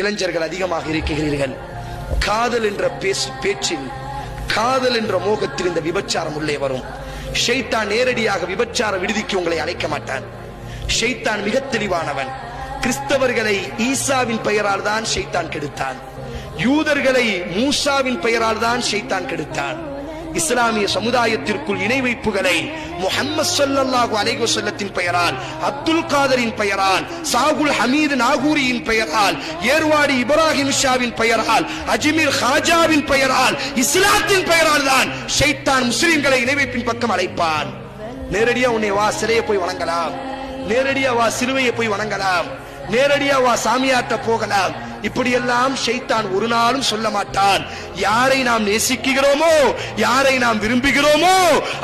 இளைஞர்கள் அதிகமாக இருக்கிறீர்கள். காதல் என்ற பேச்சில், காதல் என்ற மோகத்தில் இந்த விபச்சாரம் உள்ளே வரும். ஷைத்தான் நேரடியாக விபச்சார விடுதிக்கு உங்களை அழைக்க மாட்டான். ஷைத்தான் மிக தெளிவானவன். கிறிஸ்தவர்களை ஈசாவின் பெயரால் தான் ஷைத்தான் கெடுத்தான். யூதர்களை மூசாவின் பெயரால் தான் ஷைத்தான் கெடுத்தான். இஸ்லாமிய சமுதாயத்திற்குள் இணை வைப்புகளை முஹம்மது ஸல்லல்லாஹு அலைஹி வஸல்லத்தின் பெயரால், அப்துல் காதரின் பெயரால், சாகுல் ஹமீது நாகூரியின் பெயரால், ஏர்வாடி இப்ராஹிம் ஷாவின் பெயரால், அஜ்மீர் ஹாஜாவின் பெயரால், இஸ்லாத்தின் பெயரால் தான் ஷைத்தான் முஸ்லிம்களை இணை வைப்பின் பக்கம் அழைப்பான். நேரடியா உன்னை வா சிலையை போய் வணங்கலாம், நேரடியா வா சிலுவையை போய் வணங்கலாம், நேரடியா வா சாமியாட்ட போகலாம். இப்படியெல்லாம் ஷைத்தான் ஒரு நாளும் சொல்ல மாட்டான். யாரை நாம் நேசிக்கிறோமோ, யாரை நாம் விரும்புகிறோமோ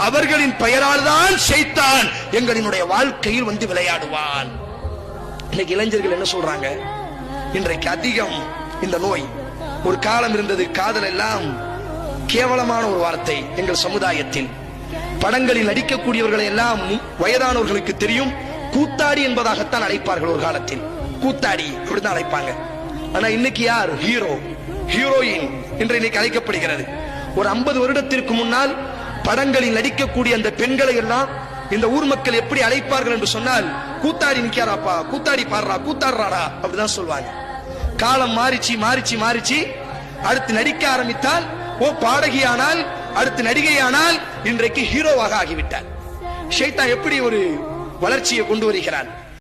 அவர்களின் பெயரால் தான் ஷைத்தான் எங்களினுடைய வாழ்க்கையில் வந்து விளையாடுவான். இன்னைக்கு இளைஞர்கள் என்ன சொல்றாங்க? இன்றைக்கு அதிகம் இந்த நோய். ஒரு காலம் இருந்தது, காதல் எல்லாம் கேவலமான ஒரு வார்த்தை. எங்கள் சமுதாயத்தில் படங்களில் நடிக்கக்கூடியவர்களை எல்லாம் வயதானவர்களுக்கு தெரியும், கூத்தாடி என்பதாகத்தான் அழைப்பார்கள். ஒரு காலத்தில் கூத்தாடி அப்படிதான் அழைப்பாங்க. ஆனா இன்னைக்கு யார் ஹீரோ, ஹீரோயின் என்று இன்னைக்கு அழைக்கப்படுகிறது. ஒரு 50 வருடத்திற்கு முன்னால் படங்களில் நடிக்கக்கூடிய அந்த பெண்களை எல்லாம் இந்த ஊர் மக்கள் எப்படி அழைப்பார்கள் என்று சொன்னால், கூத்தாடி நிக்காராப்பா, கூத்தாடி பாடுறா, கூத்தாடுறாடா அப்படிதான் சொல்வாங்க. காலம் மாறிச்சு மாறிச்சு மாறிச்சு. அடுத்து நடிக்க ஆரம்பித்தால், ஓ பாடகியானால், அடுத்து நடிகையானால், இன்றைக்கு ஹீரோவாக ஆகிவிட்டார். ஷைத்தான் எப்படி ஒரு வளர்ச்சியை கொண்டு வருகிறான்.